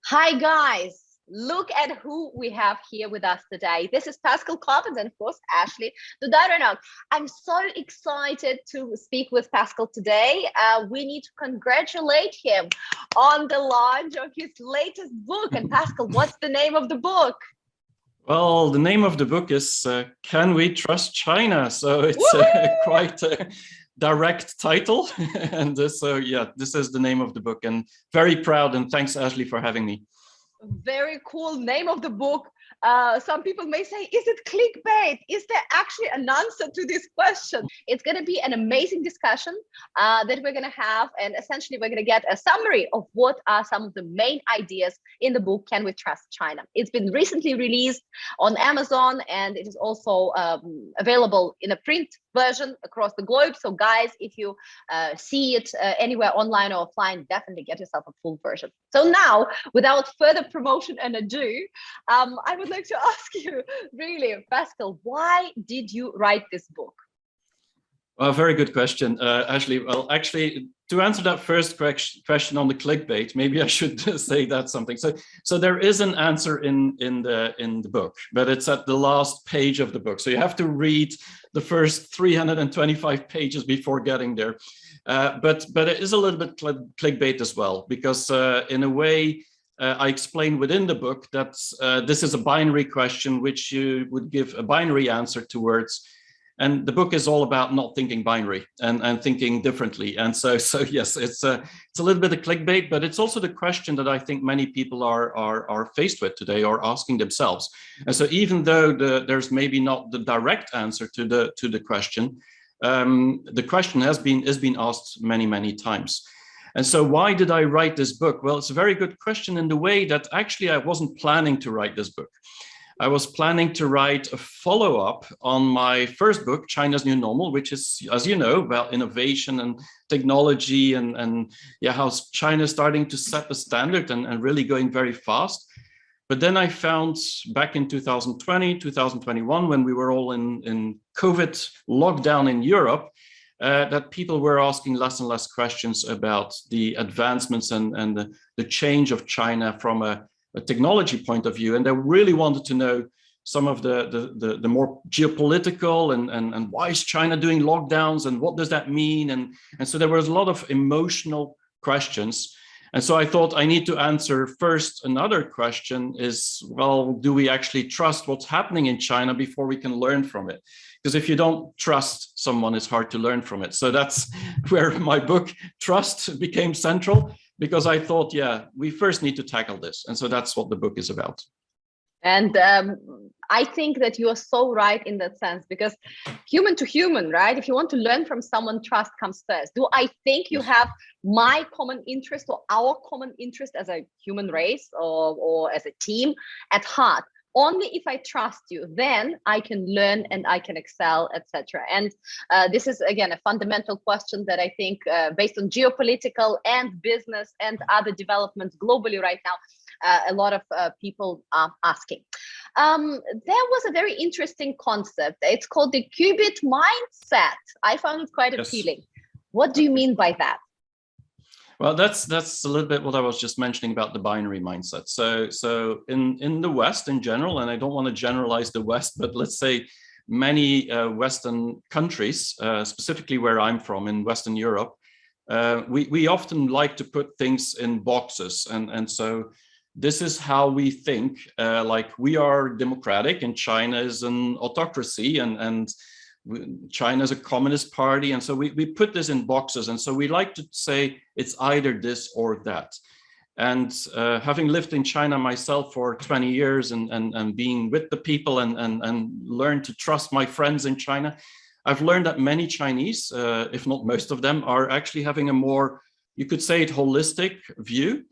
Hi guys, look at who we have here with us today. This is Pascal Coppens and of course Ashley Dudaronok. I'm so excited to speak with Pascal today. We need to congratulate him on the launch of his latest book. And Pascal, what's the name of the book? Well, the name of the book is Can We Trust China? So it's quite a direct title. And so, yeah, this is the name of the book, and very proud. And thanks, Ashley, for having me. Very cool name of the book. Some people may say, is it clickbait? Is there actually an answer to this question? It's going to be an amazing discussion that we're going to have. And essentially, we're going to get a summary of what are some of the main ideas in the book, Can We Trust China? It's been recently released on Amazon, and it is also available in a print version across the globe. So guys, if you see it anywhere online or offline, definitely get yourself a full version. So now, without further promotion and ado, I would like to ask you, really, Pascal, why did you write this book? Well, very good question, Ashley. Well, actually, to answer that first question on the clickbait, maybe I should say that something. So there is an answer in the book, but it's at the last page of the book. So you have to read the first 325 pages before getting there. But it is a little bit clickbait as well, because in a way, I explain within the book that this is a binary question, which you would give a binary answer towards. And the book is all about not thinking binary and thinking differently. And so yes, it's a little bit of clickbait, but it's also the question that I think many people are faced with today, or asking themselves. And so even though there's maybe not the direct answer to the question, the question is being asked many times. And so why did I write this book? Well, it's a very good question in the way that actually I wasn't planning to write this book. I was planning to write a follow-up on my first book, China's New Normal, which is, as you know, about innovation and technology and yeah, how China is starting to set the standard and really going very fast. But then I found back in 2020, 2021, when we were all in COVID lockdown in Europe, that people were asking less and less questions about the advancements and the change of China from a technology point of view, and they really wanted to know some of the more geopolitical and why is China doing lockdowns and what does that mean, and so there was a lot of emotional questions. And so I thought I need to answer first another question is, well, do we actually trust what's happening in China before we can learn from it? Because if you don't trust someone, it's hard to learn from it. So that's where my book Trust became central, because I thought, yeah, we first need to tackle this. And so that's what the book is about. And I think that you are so right in that sense, because human to human, right? If you want to learn from someone, trust comes first. Do I think you have my common interest or our common interest as a human race or as a team at heart? Only if I trust you, then I can learn and I can excel, etc. And this is, again, a fundamental question that I think based on geopolitical and business and other developments globally right now, a lot of people are asking. There was a very interesting concept. It's called the Qubit mindset. I found it quite appealing. What do you mean by that? Well, that's a little bit what I was just mentioning about the binary mindset. So in the West in general, and I don't want to generalize the West, but let's say many Western countries, specifically where I'm from in Western Europe, we often like to put things in boxes, and so this is how we think. Like, we are democratic and China is an autocracy, and China is a communist party. And so we put this in boxes. And so we like to say it's either this or that. And having lived in China myself for 20 years and being with the people and learned to trust my friends in China, I've learned that many Chinese, if not most of them, are actually having a more, you could say it, holistic view.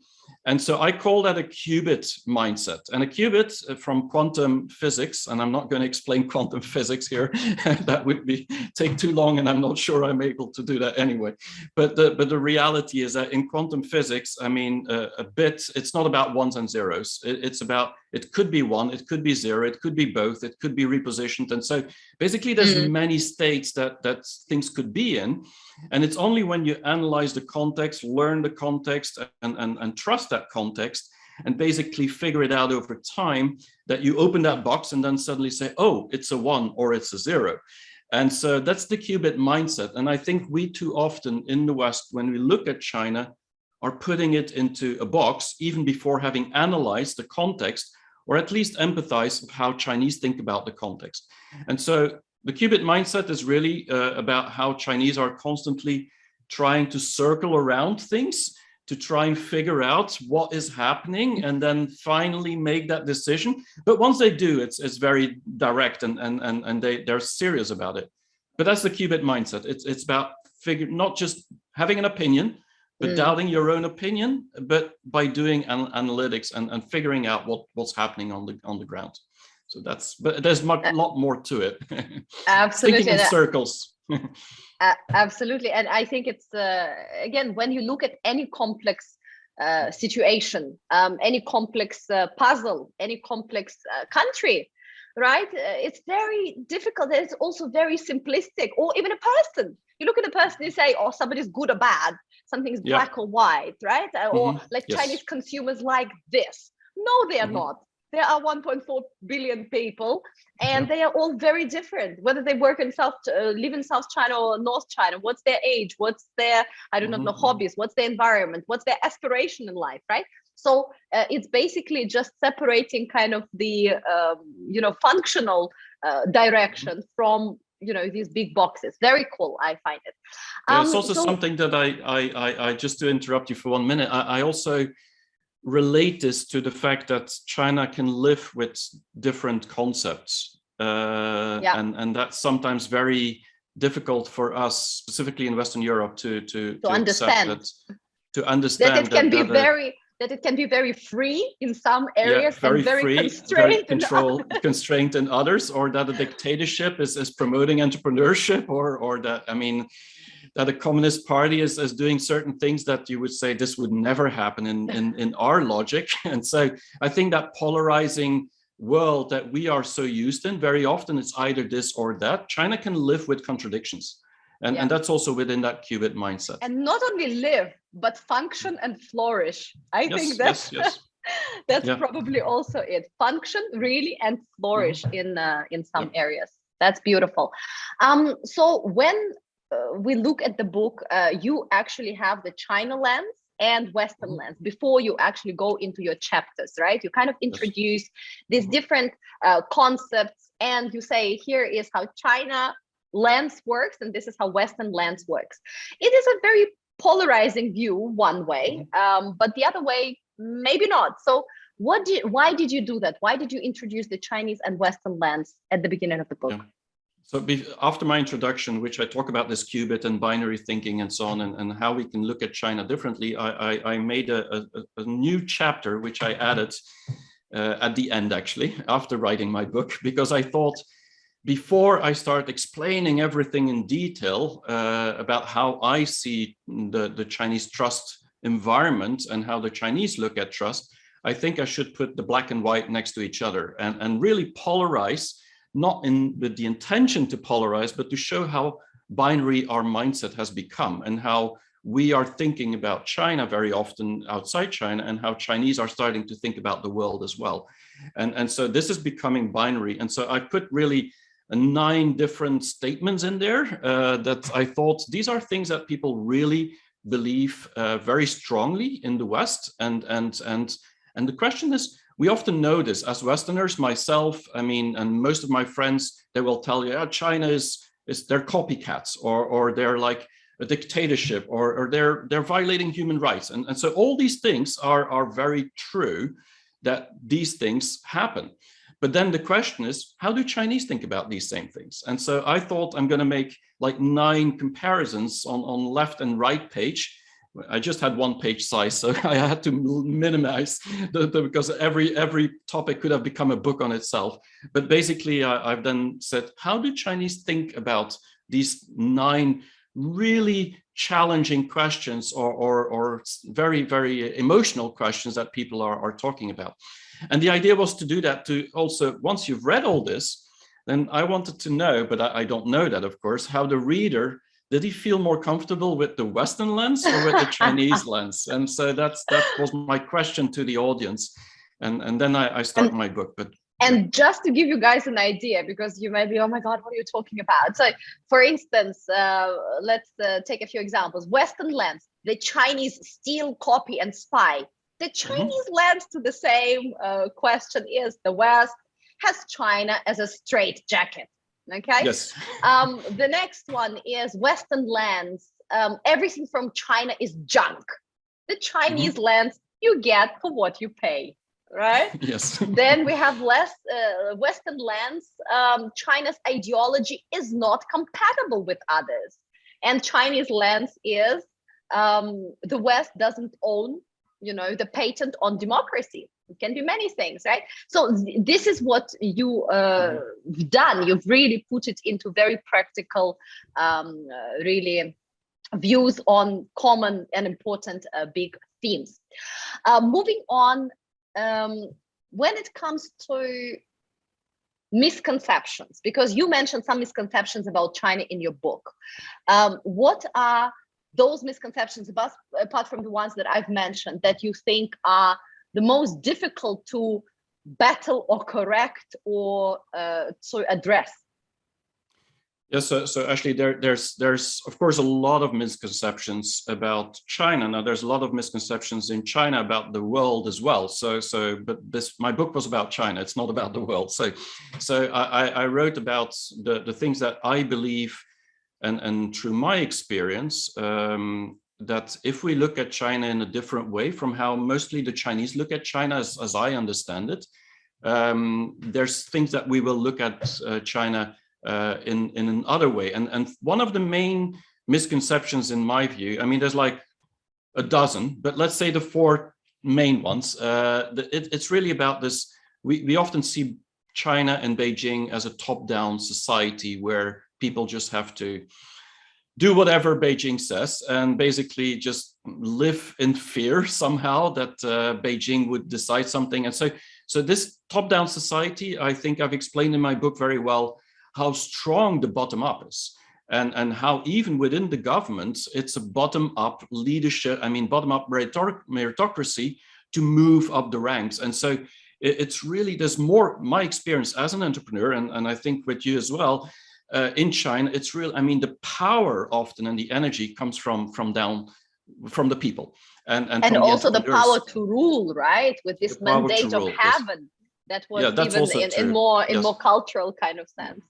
And so I call that a qubit mindset. And a qubit from quantum physics, and I'm not going to explain quantum physics here, that would take too long, and I'm not sure I'm able to do that anyway. But the reality is that in quantum physics, I mean, a bit, it's not about ones and zeros. It's about, it could be one, it could be zero, it could be both, it could be repositioned. And so basically there's many states that things could be in. And it's only when you analyze the context, learn the context, and trust that context, and basically figure it out over time, that you open that box and then suddenly say, oh, it's a 1 or it's a 0. And so that's the Qubit mindset. And I think we too often in the West, when we look at China, are putting it into a box even before having analyzed the context, or at least empathize with how Chinese think about the context. And so the Qubit mindset is really about how Chinese are constantly trying to circle around things to try and figure out what is happening and then finally make that decision. But once they do, it's very direct and they're serious about it. But that's the Qubit mindset. It's about not just having an opinion, but doubting your own opinion, but by doing analytics and figuring out what's happening on the ground. So but there's a lot more to it. Absolutely. Thinking in circles. Absolutely. And I think it's, again, when you look at any complex situation, any complex puzzle, any complex country, right? It's very difficult. It's also very simplistic. Or even a person. You look at a person, you say, oh, somebody's good or bad. Something's black or white, right? Or like Chinese consumers like this. No, they are not. There are 1.4 billion people, and they are all very different. Whether they work in live in South China or North China, what's their age? What's their, I do not know, hobbies? What's their environment? What's their aspiration in life, right? So it's basically just separating kind of the, functional direction from, these big boxes. Very cool, I find it. It's also something that I just to interrupt you for 1 minute, I also relate this to the fact that China can live with different concepts. And that's sometimes very difficult for us, specifically in Western Europe, to understand accept to understand that it can be very free in some areas, very and very free, constrained, very constrained in others, or that a dictatorship is promoting entrepreneurship, or that, I mean, that a communist party is doing certain things that you would say this would never happen in our logic. And so I think that polarizing world that we are so used in, very often it's either this or that. China can live with contradictions. And that's also within that Qubit mindset. And not only live, but function and flourish. I think that's that's probably also it. Function really and flourish in some areas. That's beautiful. So when we look at the book, you actually have the China lens and Western lens before you actually go into your chapters, right? You kind of introduce these different concepts, and you say, here is how China lens works, and this is how Western lens works. It is a very polarizing view one way, but the other way, maybe not. So why did you do that? Why did you introduce the Chinese and Western lens at the beginning of the book? So after my introduction, which I talk about this Qubit and binary thinking and so on, and how we can look at China differently, I made a new chapter, which I added at the end, actually, after writing my book, because I thought before I start explaining everything in detail about how I see the Chinese trust environment and how the Chinese look at trust, I think I should put the black and white next to each other and really polarize, not with the intention to polarize, but to show how binary our mindset has become and how we are thinking about China very often outside China, and how Chinese are starting to think about the world as well. And so this is becoming binary. And so I put really 9 different statements in there that I thought these are things that people really believe very strongly in the West. And the question is, we often know this as Westerners, myself, I mean, and most of my friends, they will tell you, China they're copycats, or they're like a dictatorship, or they're violating human rights. And so all these things are very true, that these things happen. But then the question is, how do Chinese think about these same things? And so I thought I'm going to make like 9 comparisons on left and right page. I just had 1 page size, so I had to minimize because every topic could have become a book on itself. But basically, I've then said, how do Chinese think about these 9 really challenging questions, or very, very emotional questions that people are talking about? And the idea was to do that, to also, once you've read all this, then I wanted to know, but I don't know that, of course, how the reader did he feel more comfortable with the Western lens or with the Chinese lens? And so that was my question to the audience. And then I start my book. But and just to give you guys an idea, because you may be, oh my God, what are you talking about? So for instance, let's take a few examples. Western lens, the Chinese steal, copy, and spy. The Chinese lens to the same question is the West has China as a straight jacket. Okay. Yes. The next one is Western lens. Everything from China is junk. The Chinese lens, you get for what you pay, right? Yes. Then we have Western lens. China's ideology is not compatible with others, and Chinese lens is the West doesn't own, the patent on democracy. It can be many things, right? So this is what you've done. You've really put it into very practical, really views on common and important big themes. Moving on, when it comes to misconceptions, because you mentioned some misconceptions about China in your book. What are those misconceptions, apart from the ones that I've mentioned, that you think are the most difficult to battle or correct or to address? Yes, so actually there's of course a lot of misconceptions about China. Now there's a lot of misconceptions in China about the world as well. But my book was about China. It's not about the world. So I wrote about the things that I believe, and through my experience, that if we look at China in a different way from how mostly the Chinese look at China, as I understand it, there's things that we will look at China in another way. And one of the main misconceptions in my view, I mean, there's like a dozen, but let's say the four main ones. It's really about this. We often see China and Beijing as a top-down society where people just have to do whatever Beijing says and basically just live in fear somehow that Beijing would decide something. And so this top-down society, I think I've explained in my book very well how strong the bottom-up is, and how even within the government, it's a bottom-up leadership, bottom-up meritocracy to move up the ranks. And so it's really, there's more, my experience as an entrepreneur, and I think with you as well, in China, it's real. The power often and the energy comes from the people, and also the power to rule, right? With this mandate of heaven, that was even in more cultural kind of sense.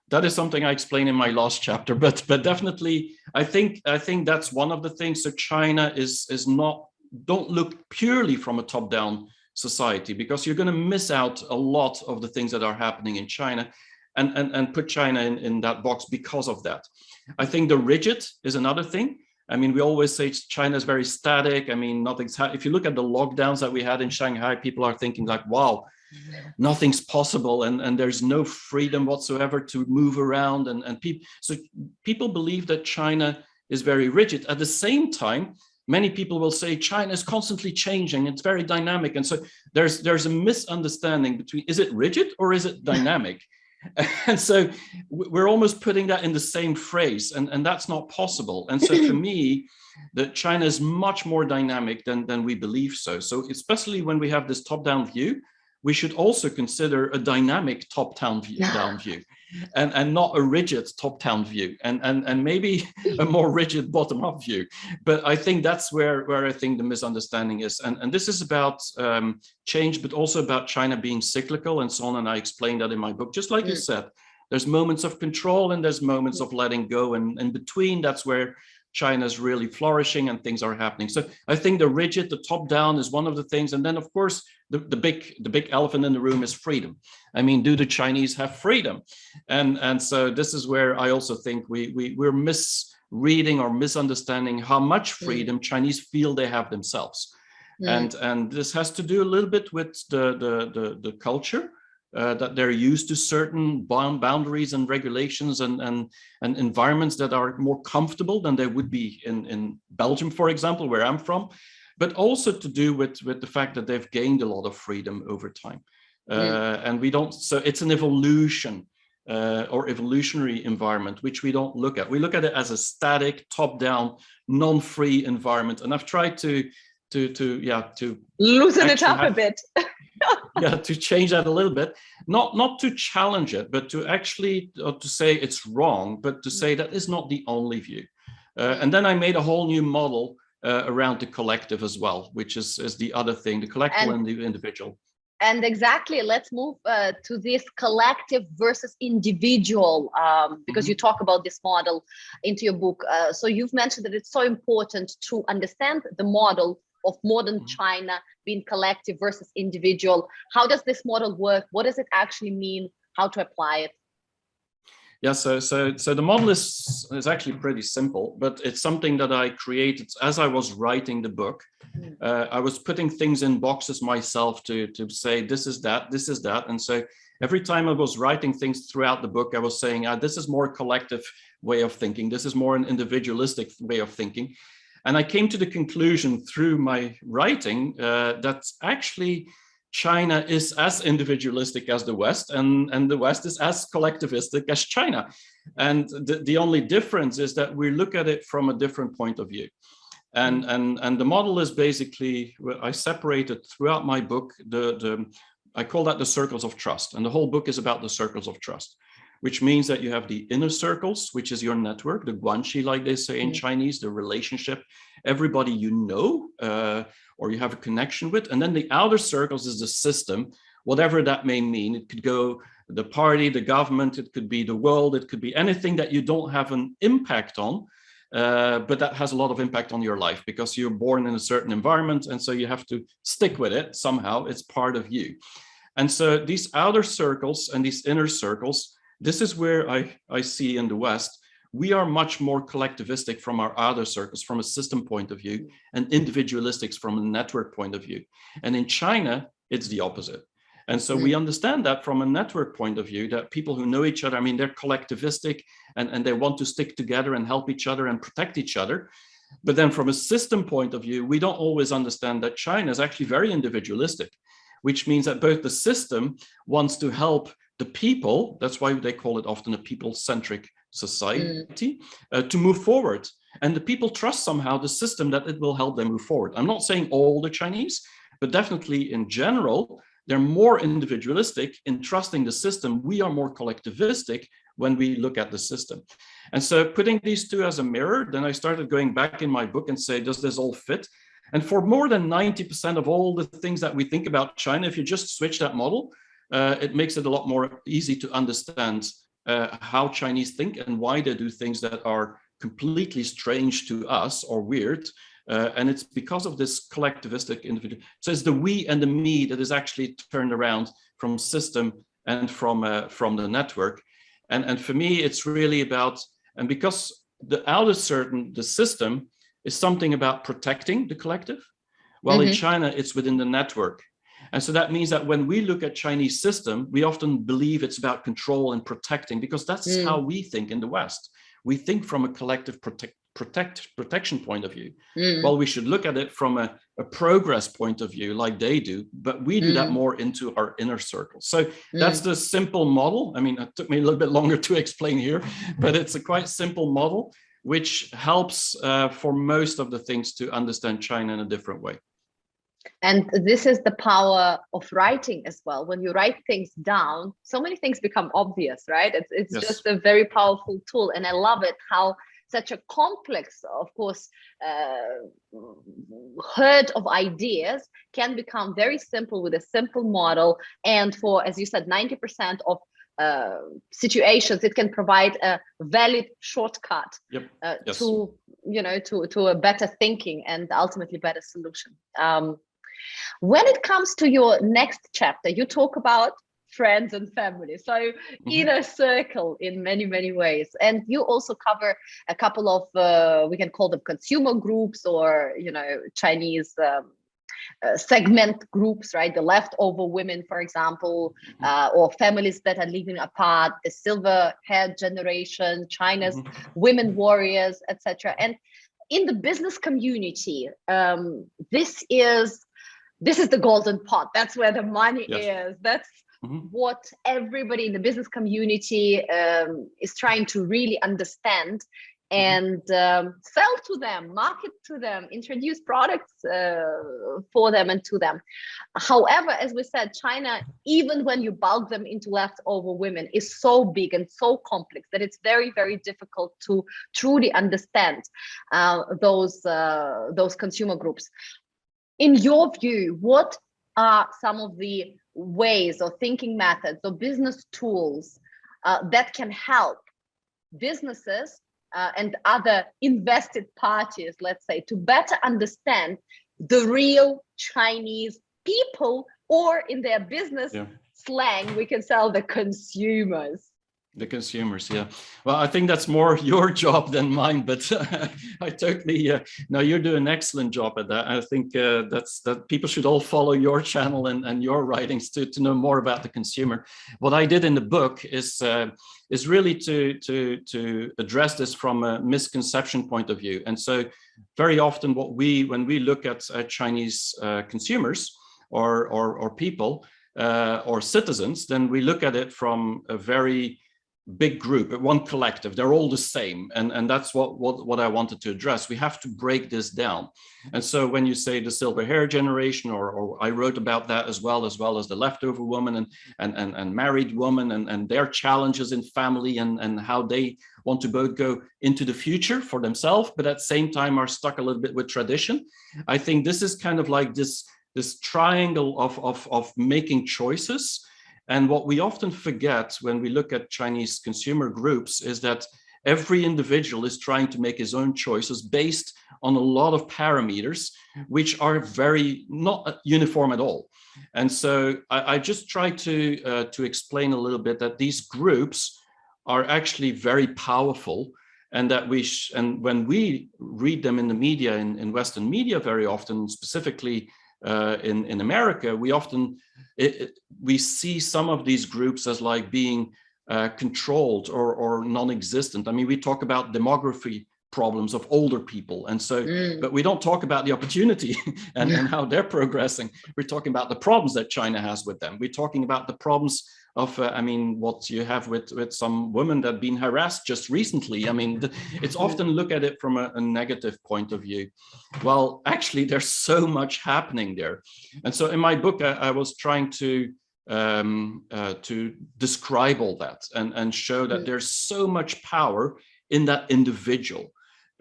That is something I explain in my last chapter, but definitely, I think that's one of the things. So China is not, don't look purely from a top-down society, because you're going to miss out a lot of the things that are happening in China. And put China in that box because of that. I think the rigid is another thing. We always say China is very static. Nothing's if you look at the lockdowns that we had in Shanghai, people are thinking like, wow, nothing's possible, and there's no freedom whatsoever to move around. And people believe that China is very rigid. At the same time, many people will say China is constantly changing. It's very dynamic. And so there's a misunderstanding between, is it rigid or is it dynamic? And so we're almost putting that in the same phrase, and that's not possible. And so for me, that China is much more dynamic than we believe so. So especially when we have this top-down view, we should also consider a dynamic top-down view, and not a rigid top-down view, and maybe a more rigid bottom-up view. But I think that's where I think the misunderstanding is. And this is about change, but also about China being cyclical and so on. And I explained that in my book. Just like you said, there's moments of control and there's moments of letting go. And in between, that's where China's really flourishing and things are happening. So I think the rigid, the top down is one of the things. And then, of course, the big elephant in the room is freedom. Do the Chinese have freedom? And so this is where I also think we're misreading or misunderstanding how much freedom Chinese feel they have themselves. And this has to do a little bit with the culture. That they're used to certain boundaries and regulations and environments that are more comfortable than they would be in Belgium, for example, where I'm from, but also to do with the fact that they've gained a lot of freedom over time. And we don't, so it's an evolution. or evolutionary environment, which we don't look at. We look at it as a static, top-down, non-free environment. And I've tried to loosen it up a bit. To change that a little bit, not to challenge it, but to actually to say it's wrong, but to say that is not the only view. And then I made a whole new model around the collective as well, which is the other thing, the collective and the individual. And exactly, let's move to this collective versus individual, because you talk about this model into your book. So you've mentioned that it's so important to understand the model of modern China being collective versus individual. How does this model work? What does it actually mean? How to apply it? Yeah, so the model is actually pretty simple, but it's something that I created as I was writing the book. I was putting things in boxes myself to say, this is that. And so every time I was writing things throughout the book, I was saying, this is more a collective way of thinking. This is more an individualistic way of thinking. And I came to the conclusion through my writing that actually China is as individualistic as the West, and the West is as collectivistic as China. And the only difference is that we look at it from a different point of view. And the model is basically, I separated throughout my book, I call that the circles of trust. And the whole book is about the circles of trust, which means that you have the inner circles, which is your network, the guanxi, like they say in Chinese, the relationship, everybody you know, or you have a connection with. And then the outer circles is the system, whatever that may mean. It could go the party, the government, it could be the world, it could be anything that you don't have an impact on, but that has a lot of impact on your life because you're born in a certain environment. And so you have to stick with it somehow, it's part of you. And so these outer circles and these inner circles, this is where I see in the West, we are much more collectivistic from our outer circles, from a system point of view, and individualistic from a network point of view. And in China, it's the opposite. And so we understand that from a network point of view, that people who know each other, I mean, they're collectivistic and they want to stick together and help each other and protect each other. But then from a system point of view, we don't always understand that China is actually very individualistic, which means that both the system wants to help the people, that's why they call it often a people-centric society, to move forward. And the people trust somehow the system that it will help them move forward. I'm not saying all the Chinese, but definitely in general, they're more individualistic in trusting the system. We are more collectivistic when we look at the system. And so putting these two as a mirror, then I started going back in my book and say, does this all fit? And for more than 90% of all the things that we think about China, if you just switch that model, it makes it a lot more easy to understand how Chinese think and why they do things that are completely strange to us or weird. And it's because of this collectivistic individual. So it's the we and the me that is actually turned around from system and from the network. And for me, it's really about, and because the system is something about protecting the collective, while in China, it's within the network. And so that means that when we look at Chinese system, we often believe it's about control and protecting, because that's how we think in the West. We think from a collective protection point of view. Well, we should look at it from a progress point of view, like they do, but we do that more into our inner circle. So that's the simple model. I mean, it took me a little bit longer to explain here, but it's a quite simple model, which helps for most of the things to understand China in a different way. And this is the power of writing as well. When you write things down, so many things become obvious, right? It's just a very powerful tool. And I love it how such a complex, of course, herd of ideas can become very simple with a simple model. And for, as you said, 90% of situations, it can provide a valid shortcut to a better thinking and ultimately better solution. When it comes to your next chapter, you talk about friends and family, so inner circle in many ways, and you also cover a couple of we can call them consumer groups, or Chinese segment groups, right? The leftover women, for example, or families that are living apart, the silver haired generation, China's women warriors, etc. And in the business community, this is the golden pot. That's where the money is. That's what everybody in the business community is trying to really understand and sell to them, market to them, introduce products for them and to them. However, as we said, China, even when you bulk them into leftover women, is so big and so complex that it's very, very difficult to truly understand those consumer groups. In your view, what are some of the ways or thinking methods or business tools that can help businesses and other invested parties, let's say, to better understand the real Chinese people, or in their business slang, we can sell the consumers? The consumers, yeah. Well, I think that's more your job than mine, but I totally, no, you're doing an excellent job at that. I think that people should all follow your channel and your writings to know more about the consumer. What I did in the book is really to address this from a misconception point of view. And so very often when we look at Chinese consumers or people or citizens, then we look at it from a very big group, one collective. They're all the same, and that's what I wanted to address. We have to break this down. And so when you say the silver hair generation, or I wrote about that as well as the leftover woman and married woman and their challenges in family and how they want to both go into the future for themselves, but at the same time are stuck a little bit with tradition. I think this is kind of like this triangle of making choices. And what we often forget when we look at Chinese consumer groups is that every individual is trying to make his own choices based on a lot of parameters, which are very not uniform at all. And so I just try to explain a little bit that these groups are actually very powerful, and that and when we read them in the media, in Western media very often, specifically in America, we see some of these groups as like being controlled or non-existent. I mean, we talk about demography problems of older people, and so but we don't talk about the opportunity and how they're progressing. We're talking about the problems that China has with them. We're talking about the problems of I mean, what you have with some women that have been harassed just recently. I mean, it's often look at it from a negative point of view. Well, actually, there's so much happening there. And so in my book, I was trying to describe all that and show that there's so much power in that individual,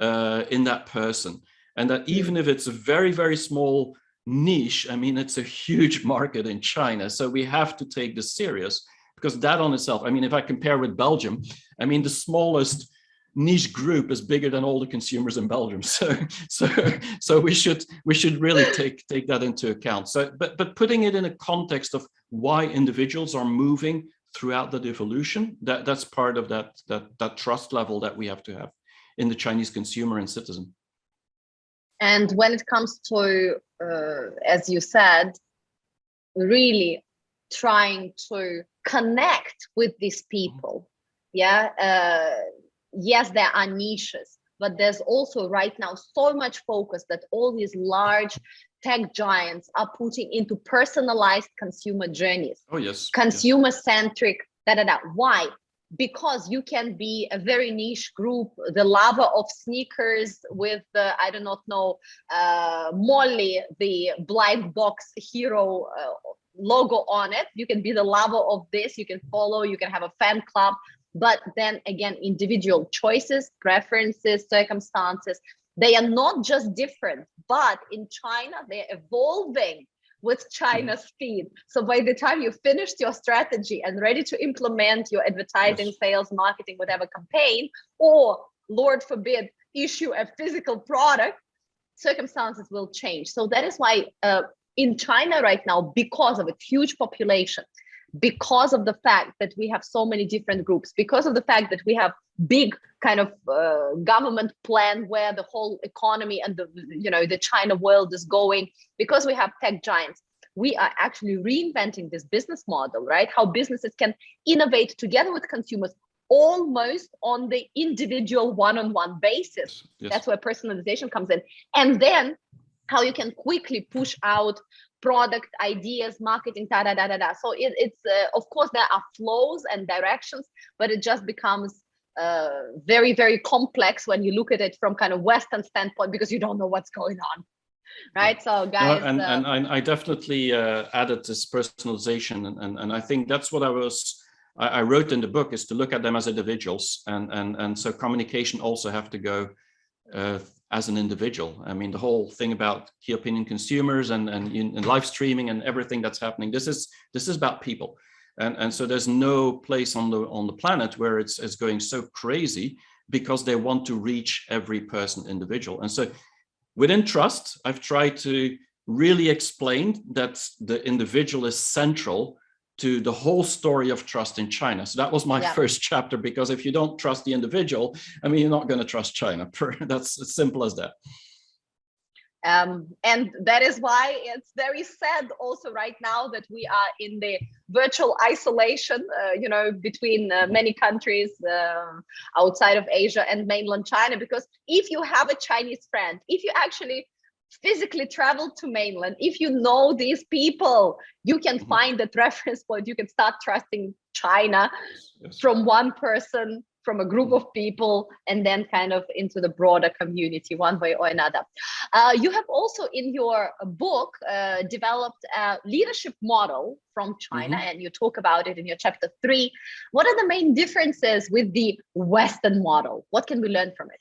in that person, and that even if it's a very, very small niche, I mean, it's a huge market in China. So we have to take this serious, because that on itself, I mean, if I compare with Belgium, I mean, the smallest niche group is bigger than all the consumers in Belgium. So we should really take that into account. So, but putting it in a context of why individuals are moving throughout that evolution, that's part of that trust level that we have to have in the Chinese consumer and citizen. And when it comes to, as you said, really trying to connect with these people, yes, there are niches, but there's also right now so much focus that all these large tech giants are putting into personalized consumer journeys. Oh, yes. Consumer-centric, Why? Because you can be a very niche group, the lover of sneakers with the, I do not know, Molly, the blind box hero logo on it. You can be the lover of this, you can follow, you can have a fan club. But then again, individual choices, preferences, circumstances, they are not just different, but in China, they're evolving with China's speed. So by the time you finished your strategy and ready to implement your advertising, sales, marketing, whatever campaign, or Lord forbid, issue a physical product, circumstances will change. So that is why in China right now, because of a huge population, because of the fact that we have so many different groups, because of the fact that we have big kind of government plan where the whole economy and the China world is going, because we have tech giants, we are actually reinventing this business model, right? How businesses can innovate together with consumers almost on the individual one-on-one basis. Yes. That's where personalization comes in. And then how you can quickly push out product ideas, marketing, da da da da da. So it's of course there are flows and directions, but it just becomes very, very complex when you look at it from kind of Western standpoint, because you don't know what's going on, right? So guys, no, and I definitely added this personalization, and I think that's what I wrote in the book, is to look at them as individuals, and so communication also have to go as an individual. I mean, the whole thing about key opinion consumers and live streaming and everything that's happening, this is about people, and so there's no place on the planet where it's going so crazy, because they want to reach every person individual. And so within trust, I've tried to really explain that the individual is central to the whole story of trust in China. So that was my first chapter, because if you don't trust the individual, I mean, you're not going to trust China. That's as simple as that. And that is why it's very sad also right now that we are in the virtual isolation, you know, between many countries outside of Asia and mainland China. Because if you have a Chinese friend, if you actually physically travel to mainland, if you know these people, you can find that reference point. You can start trusting China from one person, from a group of people, and then kind of into the broader community one way or another. You have also in your book developed a leadership model from China, and you talk about it in your chapter 3. What are the main differences with the Western model? What can we learn from it?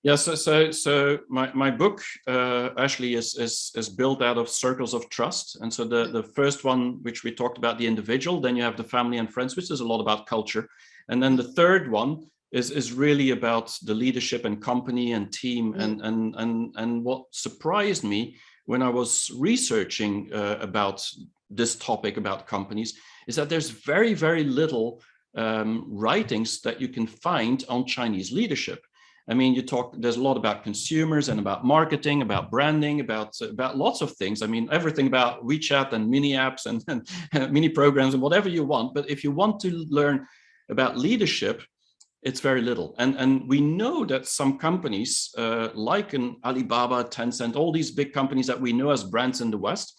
Yeah, so my book actually is built out of circles of trust. And so the first one, which we talked about, the individual, then you have the family and friends, which is a lot about culture. And then the third one is really about the leadership and company and team. And what surprised me when I was researching about this topic about companies is that there's very, very little writings that you can find on Chinese leadership. I mean, there's a lot about consumers and about marketing, about branding, about lots of things. I mean, everything about WeChat and mini apps and mini programs and whatever you want. But if you want to learn about leadership, it's very little. And we know that some companies like an Alibaba, Tencent, all these big companies that we know as brands in the West,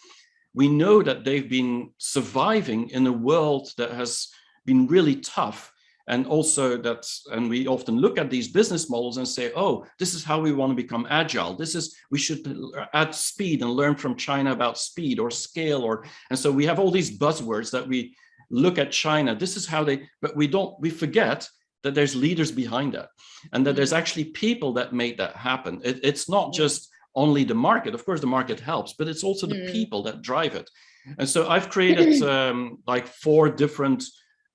we know that they've been surviving in a world that has been really tough. And also and we often look at these business models and say, oh, this is how we want to become agile. We should add speed and learn from China about speed or scale, and so we have all these buzzwords that we look at China. This is how but we forget that there's leaders behind that, and that there's actually people that made that happen. It's not just only the market. Of course, the market helps, but it's also the people that drive it. And so I've created like 4 different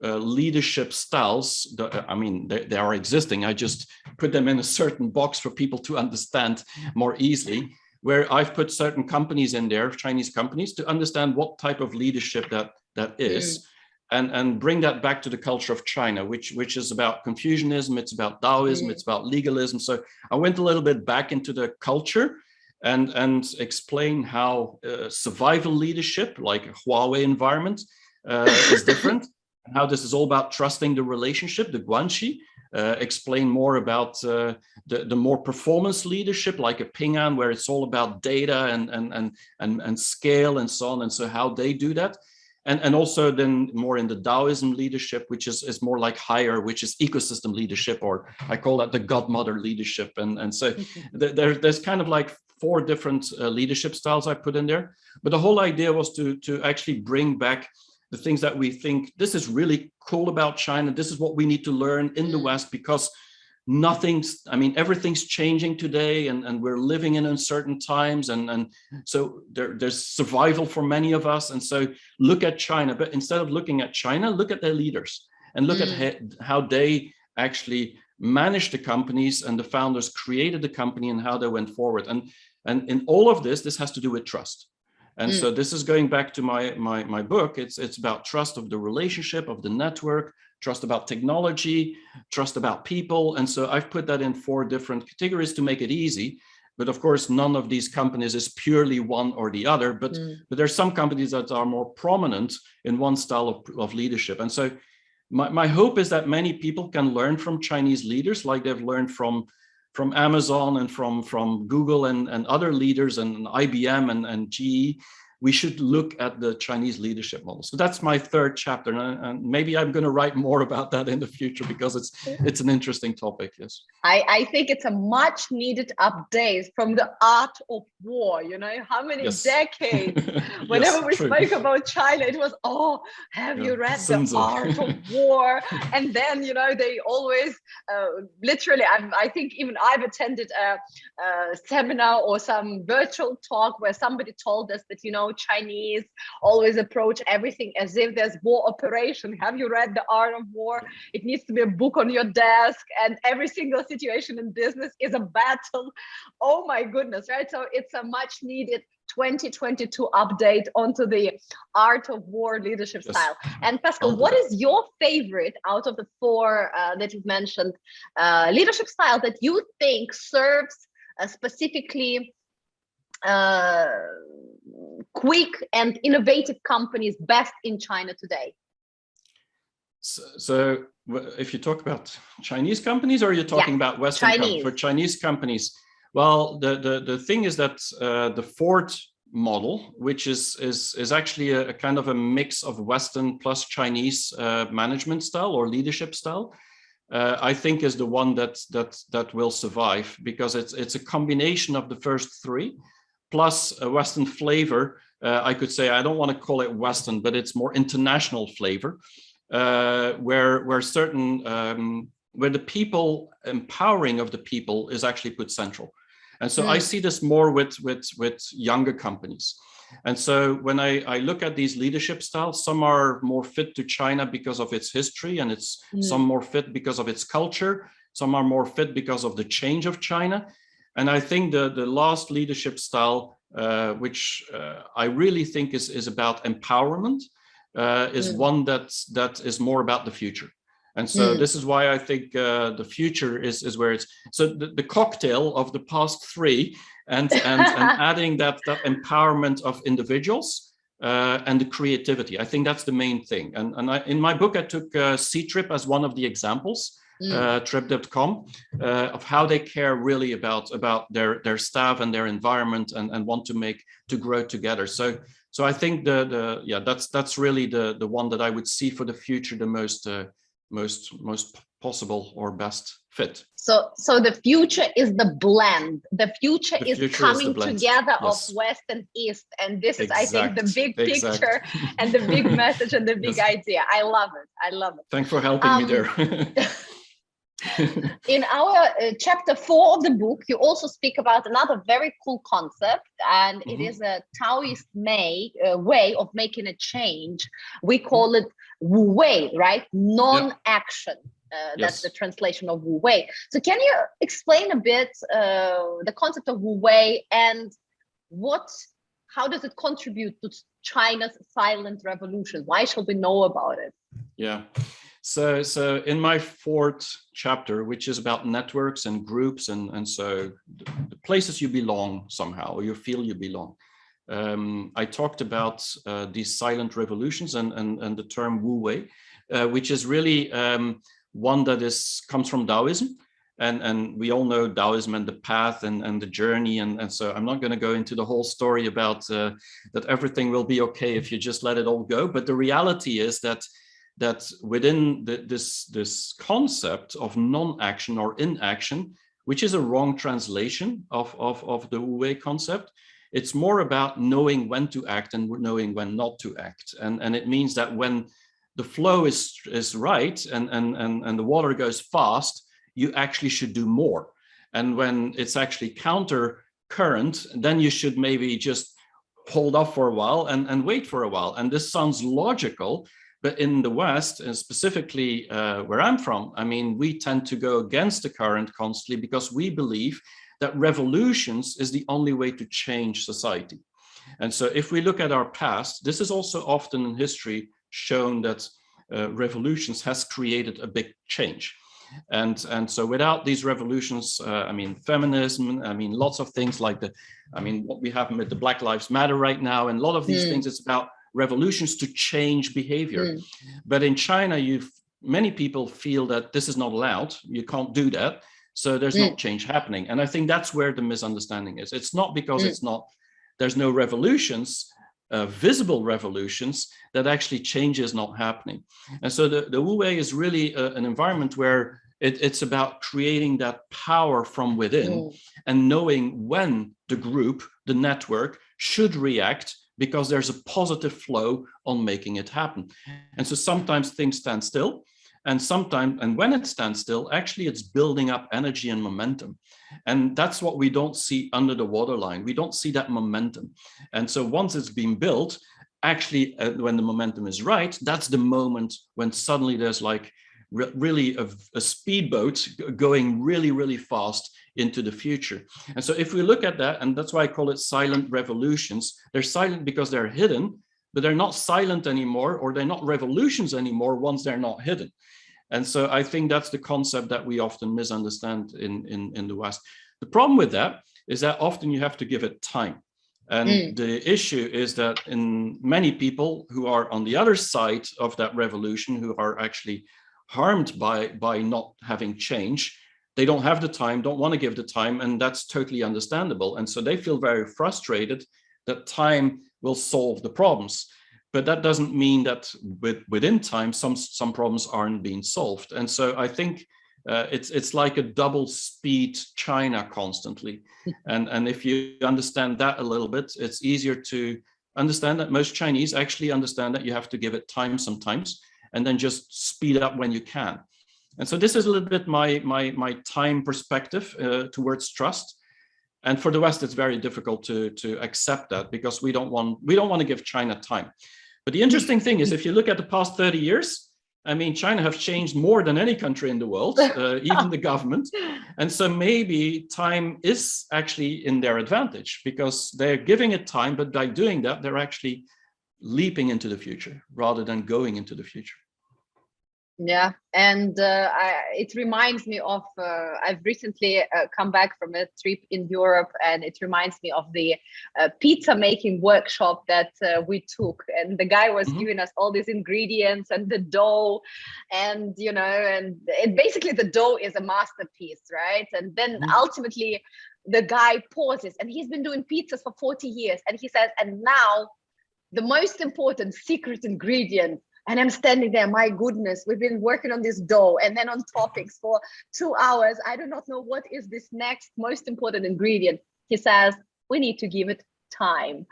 leadership styles. I mean, they are existing. I just put them in a certain box for people to understand more easily, where I've put certain companies in there, Chinese companies, to understand what type of leadership that is, and bring that back to the culture of China, which is about Confucianism, it's about Taoism, it's about legalism. So I went a little bit back into the culture and explain how survival leadership, like a Wúwèi environment, is different. How this is all about trusting the relationship, the guanxi. Explain more about the more performance leadership, like a Ping An, where it's all about data and scale and so on, and so how they do that. And also then more in the Taoism leadership, which is more like higher, which is ecosystem leadership, or I call that the godmother leadership. And so there's kind of like 4 different leadership styles I put in there. But the whole idea was to actually bring back the things that we think, this is really cool about China. This is what we need to learn in the West, because everything's changing today, and we're living in uncertain times. And so there's survival for many of us. And so look at China, but instead of looking at China, look at their leaders and look at how they actually managed the companies, and the founders created the company, and how they went forward. And in all of this has to do with trust. And so this is going back to my book. It's about trust of the relationship, of the network, trust about technology, trust about people. And so I've put that in 4 different categories to make it easy. But of course, none of these companies is purely one or the other. But there's some companies that are more prominent in one style of leadership. And so my hope is that many people can learn from Chinese leaders, like they've learned from from Amazon and from Google and other leaders and IBM and GE, we should look at the Chinese leadership model. So that's my third chapter, and maybe I'm going to write more about that in the future because it's an interesting topic. Yes, I think it's a much needed update from the art of war. You know, how many decades? Whenever we spoke about China, it was, oh, have you read the art of war? And then, you know, they always literally. I think even I've attended a seminar or some virtual talk where somebody told us that, you know, Chinese always approach everything as if there's war operation. Have you read The Art of War? It needs to be a book on your desk, and every single situation in business is a battle. Oh my goodness, right? So it's a much needed 2022 update onto the art of war leadership style. And Pascal, what is your favorite out of the four that you've mentioned leadership style that you think serves specifically quick and innovative companies best in China today? So if you talk about Chinese companies, or you're talking about Western companies? For Chinese companies, well, the thing is that the Ford model, which is actually a kind of a mix of Western plus Chinese management style or leadership style, I think is the one that will survive, because it's a combination of the first three plus a Western flavor. I could say, I don't want to call it Western, but it's more international flavor, where certain where the people, empowering of the people is actually put central. And so I see this more with younger companies. And so when I look at these leadership styles, some are more fit to China because of its history, and some more fit because of its culture. Some are more fit because of the change of China. And I think the last leadership style, which I really think is about empowerment, is one that is more about the future. And so this is why I think the future is where it's, so the cocktail of the past three, and adding that empowerment of individuals and the creativity. I think that's the main thing. And in my book, I took C-Trip as one of the examples. Trip.com, of how they care really about their staff and their environment, and want to grow together. So I think that's really the one that I would see for the future, the most possible or best fit. So the future is the blend. The future is coming together of West and East, and this is, I think, the big picture and the big message and the big idea. I love it. Thanks for helping me there. In our chapter 4 of the book, you also speak about another very cool concept, and it is a Taoist way of making a change. We call it Wúwèi, right? Non-action. That's the translation of Wúwèi. So can you explain a bit the concept of Wúwèi, and how does it contribute to China's silent revolution? Why should we know about it? Yeah. So in my 4th chapter, which is about networks and groups, and so the places you belong somehow, or you feel you belong, I talked about these silent revolutions and the term Wúwèi, which is really one that comes from Taoism. And we all know Taoism and the path and the journey. And so I'm not going to go into the whole story about that everything will be okay if you just let it all go. But the reality is that within this concept of non-action or inaction, which is a wrong translation of the Wúwèi concept, it's more about knowing when to act and knowing when not to act. And it means that when the flow is right and the water goes fast, you actually should do more. And when it's actually counter current, then you should maybe just hold off for a while and wait for a while. And this sounds logical, but in the West, and specifically where I'm from, I mean, we tend to go against the current constantly because we believe that revolutions is the only way to change society. And so if we look at our past, this is also often in history shown that revolutions has created a big change. And so without these revolutions, I mean, feminism, I mean, lots of things like what we have with the Black Lives Matter right now, and a lot of these things, it's about revolutions to change behavior. But in China, many people feel that this is not allowed. You can't do that. So there's not change happening. And I think that's where the misunderstanding is. It's not because there's no revolutions, visible revolutions, that actually change is not happening. And so the Wúwèi is really an environment where it's about creating that power from within and knowing when the group, the network, should react, because there's a positive flow on making it happen. And so sometimes things stand still, and when it stands still, actually it's building up energy and momentum. And that's what we don't see under the waterline. We don't see that momentum. And so once it's been built, actually when the momentum is right, that's the moment when suddenly there's like really a speedboat going really, really fast into the future. And so if we look at that, and that's why I call it silent revolutions, they're silent because they're hidden, but they're not silent anymore, or they're not revolutions anymore once they're not hidden. And so I think that's the concept that we often misunderstand in the West. The problem with that is that often you have to give it time. And the issue is that in many people who are on the other side of that revolution, who are actually harmed by not having change, they don't have the time, don't want to give the time, and that's totally understandable. And so they feel very frustrated that time will solve the problems. But that doesn't mean that within time, some problems aren't being solved. And so I think it's like a double speed China constantly. And if you understand that a little bit, it's easier to understand that most Chinese actually understand that you have to give it time sometimes, and then just speed up when you can. And so this is a little bit my time perspective towards trust. And for the West, it's very difficult to accept that, because we don't want to give China time. But the interesting thing is, if you look at the past 30 years, I mean, China have changed more than any country in the world, even the government. And so maybe time is actually in their advantage, because they're giving it time, but by doing that, they're actually leaping into the future rather than going into the future. Yeah, and it reminds me of, I've recently come back from a trip in Europe, and it reminds me of the pizza making workshop that we took, and the guy was giving us all these ingredients and the dough, and and basically the dough is a masterpiece, right? And then ultimately the guy pauses, and he's been doing pizzas for 40 years, and he says, and now the most important secret ingredient. And I'm standing there, my goodness, we've been working on this dough and then on topics for 2 hours. I do not know what is this next most important ingredient. He says, we need to give it time.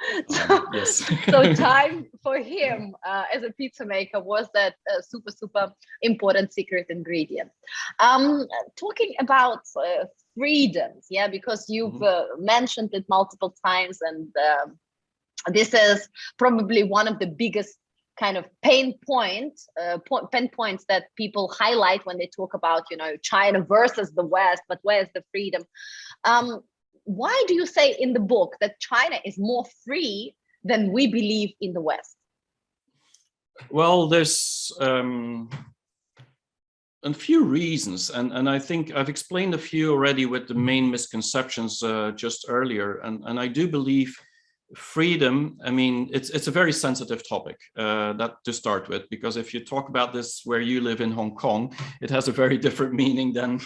Yes. So time for him as a pizza maker was that super, super important secret ingredient. Talking about freedoms, yeah, because you've mentioned it multiple times, and this is probably one of the biggest kind of pain points that people highlight when they talk about, China versus the West, but where's the freedom? Why do you say in the book that China is more free than we believe in the West? Well, there's a few reasons, and I think I've explained a few already with the main misconceptions just earlier, and I do believe freedom, I mean, it's a very sensitive topic that to start with, because if you talk about this where you live in Hong Kong, it has a very different meaning than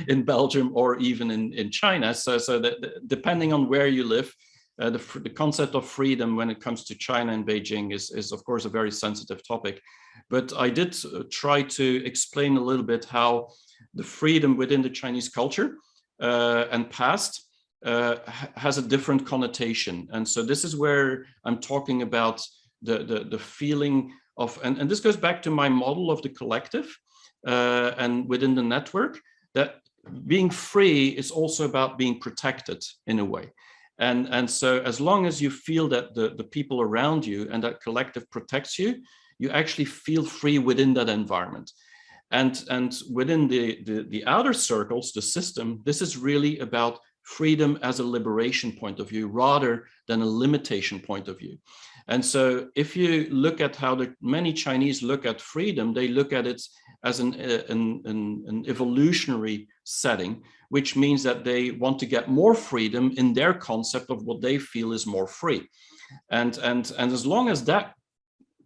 in Belgium or even in China. So that depending on where you live, the concept of freedom when it comes to China and Beijing is of course a very sensitive topic. But I did try to explain a little bit how the freedom within the Chinese culture and past has a different connotation. And so this is where I'm talking about the feeling of, and this goes back to my model of the collective and within the network, that being free is also about being protected in a way. And so as long as you feel that the people around you and that collective protects you, you actually feel free within that environment. And within the outer circles, the system, this is really about freedom as a liberation point of view rather than a limitation point of view. And so if you look at how many Chinese look at freedom, they look at it as an evolutionary setting, which means that they want to get more freedom in their concept of what they feel is more free. And as long as that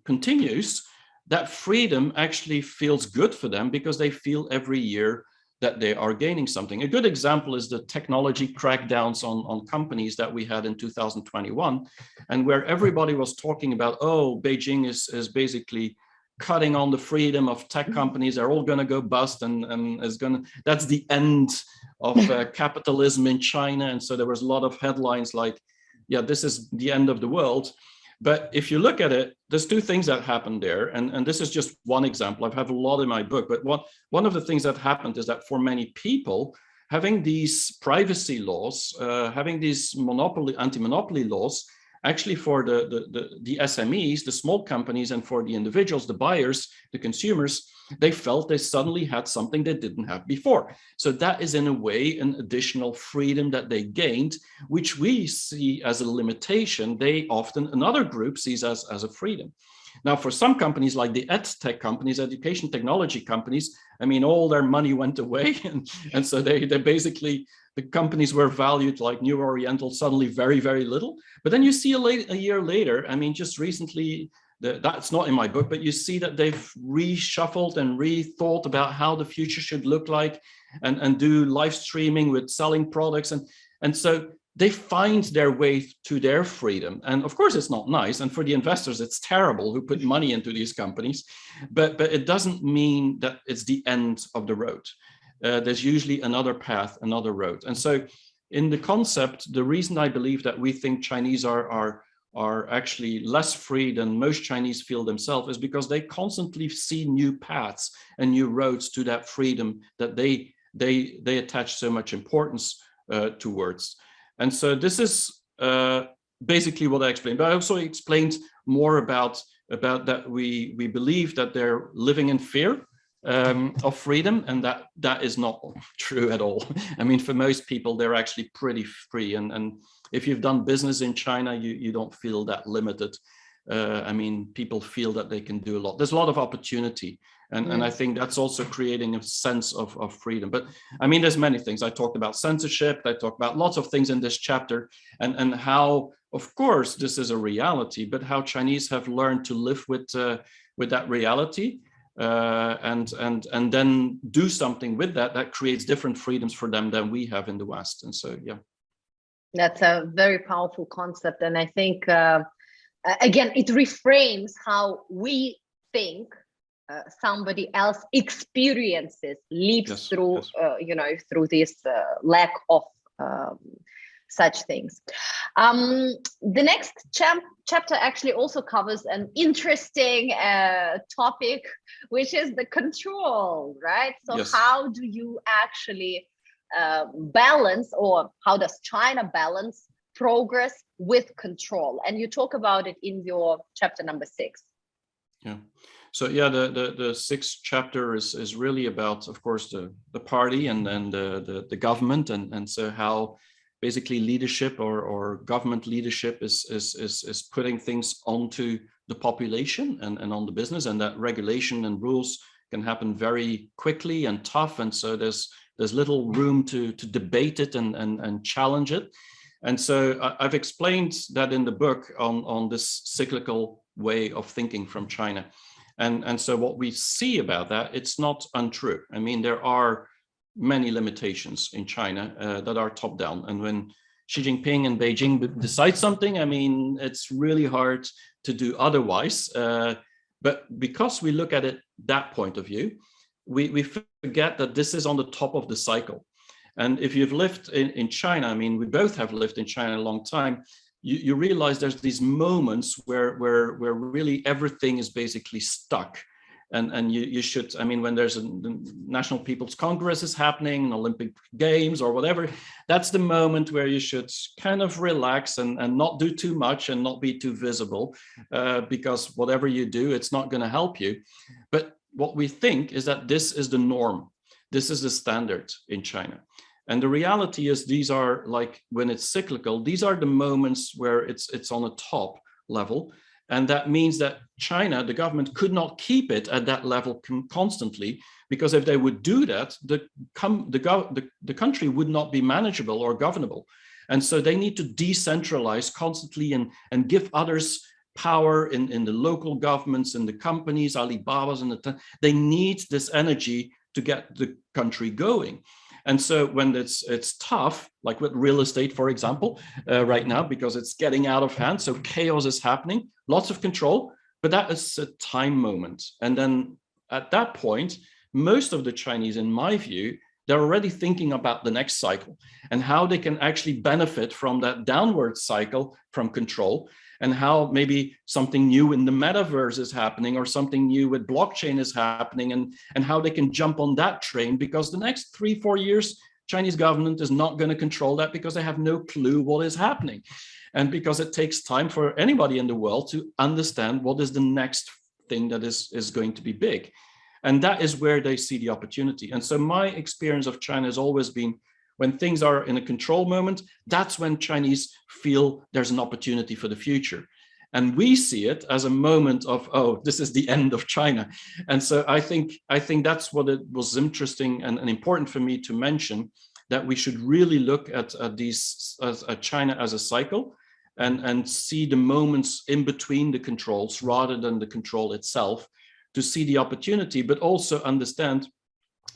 continues, that freedom actually feels good for them, because they feel every year that they are gaining something. A good example is the technology crackdowns on companies that we had in 2021, and where everybody was talking about, oh, Beijing is basically cutting on the freedom of tech companies. They're all going to go bust, and that's the end of capitalism in China. And so there was a lot of headlines like, yeah, this is the end of the world. But if you look at it, there's two things that happened there. And this is just one example. I have a lot in my book, but one of the things that happened is that for many people, having these privacy laws, having these anti-monopoly laws, actually for the SMEs, the small companies, and for the individuals, the buyers, the consumers, they felt they suddenly had something they didn't have before. So that is in a way an additional freedom that they gained, which we see as a limitation. They often, another group sees as a freedom. Now, for some companies like the ed-tech companies, education technology companies, I mean, all their money went away. And so they basically, the companies were valued like New Oriental suddenly very, very little. But then you see a year later, I mean, just recently, that's not in my book, but you see that they've reshuffled and rethought about how the future should look like, and do live streaming with selling products. And so they find their way to their freedom. And of course, it's not nice. And for the investors, it's terrible who put money into these companies. But it doesn't mean that it's the end of the road. There's usually another path, another road. And so in the concept, the reason I believe that we think Chinese are actually less free than most Chinese feel themselves is because they constantly see new paths and new roads to that freedom that they attach so much importance towards. And so this is basically what I explained. But I also explained more about that we believe that they're living in fear of freedom, and that is not true at all. I mean, for most people, they're actually pretty free. And if you've done business in China, you don't feel that limited. I mean, people feel that they can do a lot. There's a lot of opportunity. And I think that's also creating a sense of freedom. But I mean, there's many things. I talked about censorship. I talked about lots of things in this chapter, and how, of course, this is a reality, but how Chinese have learned to live with that reality, and then do something with that creates different freedoms for them than we have in the West. And so, yeah. That's a very powerful concept. And I think, again, it reframes how we think somebody else experiences, lives through, through this lack of such things. The next chapter actually also covers an interesting topic, which is the control, right? So how do you actually balance, or how does China balance progress with control? And you talk about it in your chapter number 6. Yeah. So yeah, the 6th chapter is really about, of course, the party and the government, and so how basically leadership or government leadership is putting things onto the population and on the business, and that regulation and rules can happen very quickly and tough, and so there's little room to debate it and challenge it. And so I've explained that in the book on this cyclical way of thinking from China. And so what we see about that, it's not untrue. I mean, there are many limitations in China that are top down. And when Xi Jinping and Beijing decide something, I mean, it's really hard to do otherwise. But because we look at it that point of view, we forget that this is on the top of the cycle. And if you've lived in China, I mean, we both have lived in China a long time, you realize there's these moments where really everything is basically stuck. And you should, I mean, when there's a National People's Congress is happening, an Olympic Games or whatever, that's the moment where you should kind of relax and not do too much and not be too visible, because whatever you do, it's not going to help you. But what we think is that this is the norm. This is the standard in China. And the reality is, these are, like, when it's cyclical, these are the moments where it's on a top level. And that means that China, the government, could not keep it at that level constantly, because if they would do that, the country would not be manageable or governable. And so they need to decentralize constantly and give others power in the local governments and the companies, Alibaba's, and they need this energy to get the country going. And so when it's tough, like with real estate, for example, right now, because it's getting out of hand, so chaos is happening, lots of control, but that is a time moment. And then at that point, most of the Chinese, in my view, they're already thinking about the next cycle and how they can actually benefit from that downward cycle from control, and how maybe something new in the metaverse is happening, or something new with blockchain is happening, and how they can jump on that train, because the next 3-4 years, Chinese government is not going to control that, because they have no clue what is happening. And because it takes time for anybody in the world to understand what is the next thing that is going to be big. And that is where they see the opportunity. And so my experience of China has always been, when things are in a control moment, that's when Chinese feel there's an opportunity for the future. And we see it as a moment of, oh, this is the end of China. And so I think that's what it was interesting and important for me to mention, that we should really look at China as a cycle, and see the moments in between the controls rather than the control itself, to see the opportunity, but also understand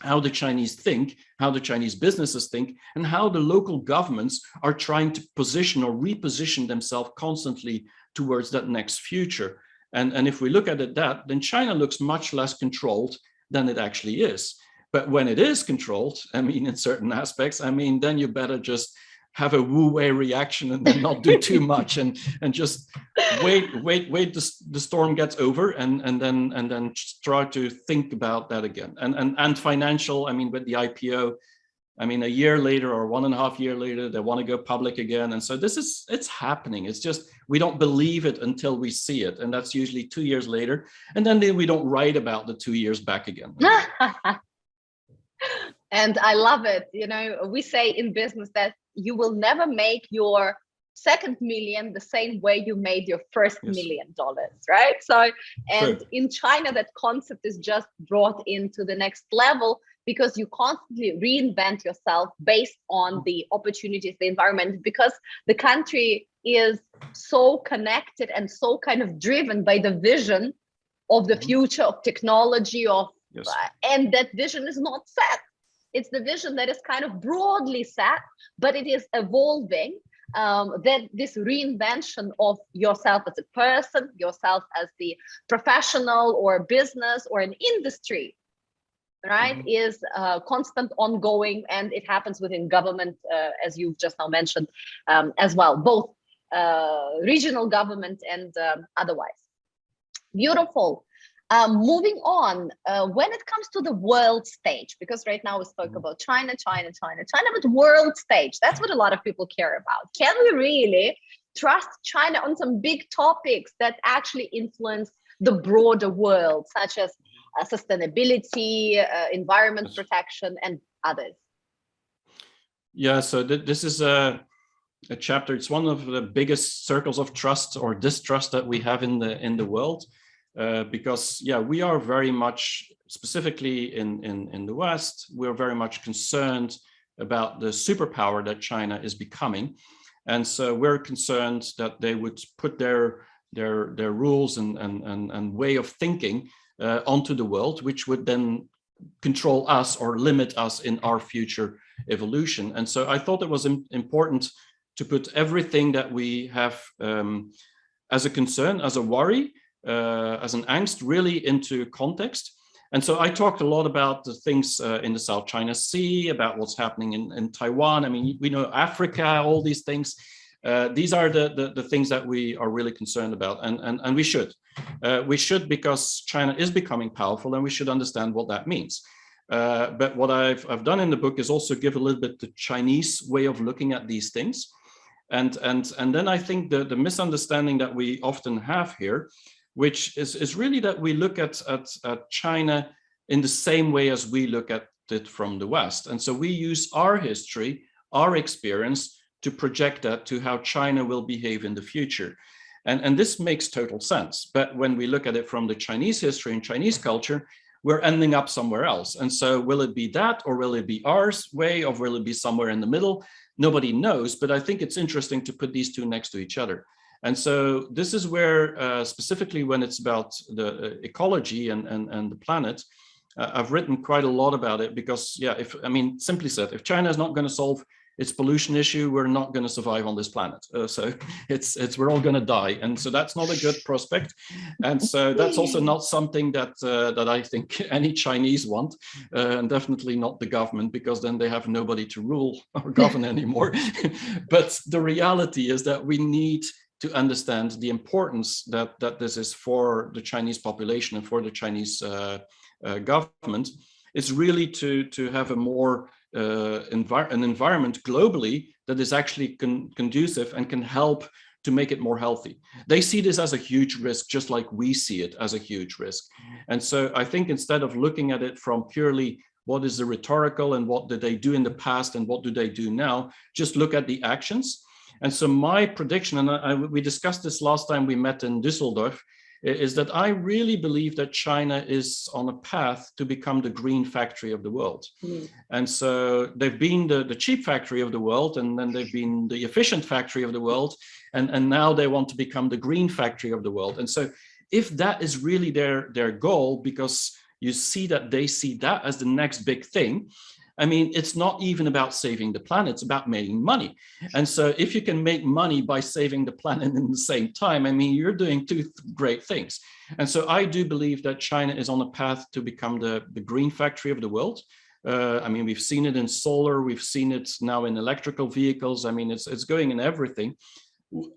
how the Chinese think, how the Chinese businesses think, and how the local governments are trying to position or reposition themselves constantly towards that next future. And if we look at it then China looks much less controlled than it actually is. But when it is controlled, I mean, in certain aspects, I mean, then you better just have a Wúwèi reaction and then not do too much, and just wait the storm gets over, and then try to think about that again. And financial, I mean, with the IPO, I mean, a year later or 1.5 years later, they want to go public again. And so it's happening. It's just, we don't believe it until we see it. And that's usually 2 years later. And then we don't write about the 2 years back again. And I love it. You know, we say in business that you will never make your second million the same way you made your first $1 million, right? So, and True. in China, that concept is just brought into the next level, because you constantly reinvent yourself based on the opportunities, the environment, because the country is so connected and so kind of driven by the vision of the future of technology, and that vision is not set. It's the vision that is kind of broadly set, but it is evolving. That this reinvention of yourself as a person, yourself as the professional or business or an industry, right, is constant, ongoing, and it happens within government, as you've just now mentioned, as well, both regional government and otherwise. Beautiful. Moving on, when it comes to the world stage, because right now we spoke about China, but world stage, that's what a lot of people care about. Can we really trust China on some big topics that actually influence the broader world, such as sustainability, environment protection, and others? Yeah, so this is a chapter. It's one of the biggest circles of trust or distrust that we have in the world. Because we are very much, specifically in the West, we're very much concerned about the superpower that China is becoming, and so we're concerned that they would put their rules and way of thinking onto the world, which would then control us or limit us in our future evolution. And so I thought it was important to put everything that we have as a concern, as a worry, as an angst, really into context. And so I talked a lot about the things in the South China Sea, about what's happening in Taiwan. I mean, we know Africa, all these things. These are the things that we are really concerned about, and we should. We should, because China is becoming powerful, and we should understand what that means. But what I've done in the book is also give a little bit the Chinese way of looking at these things. And then I think the misunderstanding that we often have here, which is really that we look at China in the same way as we look at it from the West. And so we use our history, our experience, to project that to how China will behave in the future. And this makes total sense. But when we look at it from the Chinese history and Chinese culture, we're ending up somewhere else. And so will it be that, or will it be our way, or will it be somewhere in the middle? Nobody knows, but I think it's interesting to put these two next to each other. And so this is where, specifically when it's about the ecology and the planet, I've written quite a lot about it because, yeah, simply said, if China is not going to solve its pollution issue, we're not going to survive on this planet. So we're all going to die, and so that's not a good prospect. And so that's also not something that that I think any Chinese want, and definitely not the government, because then they have nobody to rule or govern anymore. But the reality is that we need to understand the importance that this is for the Chinese population and for the Chinese government. It's really to have a more an environment globally that is actually conducive and can help to make it more healthy. They see this as a huge risk, just like we see it as a huge risk. And so I think instead of looking at it from purely what is the rhetorical and what did they do in the past and what do they do now, just look at the actions. And so my prediction, and we discussed this last time we met in Düsseldorf, is that I really believe that China is on a path to become the green factory of the world. Mm. And so they've been the cheap factory of the world, and then they've been the efficient factory of the world, and now they want to become the green factory of the world. And so if that is really their goal, because you see that they see that as the next big thing, I mean, it's not even about saving the planet, it's about making money. And so if you can make money by saving the planet in the same time, I mean, you're doing two great things. And so I do believe that China is on a path to become the green factory of the world. I mean, we've seen it in solar, we've seen it now in electrical vehicles. I mean, it's going in everything.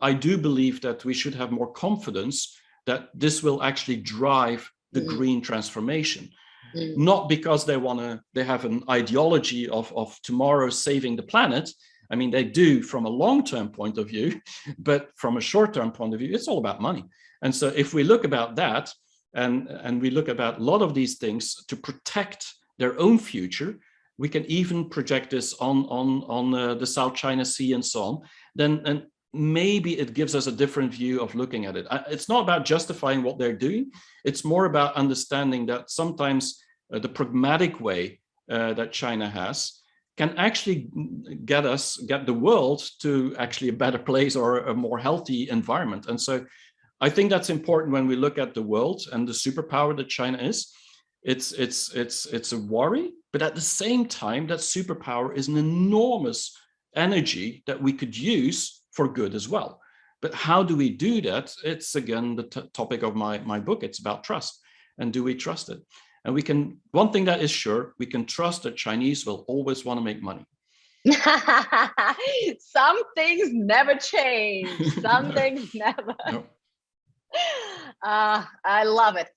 I do believe that we should have more confidence that this will actually drive the green transformation. Not because they have an ideology of tomorrow saving the planet. I mean, they do from a long-term point of view, but from a short-term point of view, it's all about money. And so if we look about that, and we look about a lot of these things to protect their own future, we can even project this on the South China Sea and so on, then maybe it gives us a different view of looking at it. It's not about justifying what they're doing. It's more about understanding that sometimes the pragmatic way that China has can actually get the world to actually a better place or a more healthy environment. And so I think that's important when we look at the world and the superpower that China is. It's a worry, but at the same time, that superpower is an enormous energy that we could use for good as well. But how do we do that? It's again the topic of my book. It's about trust. And do we trust it? And one thing that is sure, we can trust that Chinese will always want to make money. Some things never change. Some things never. No. I love it.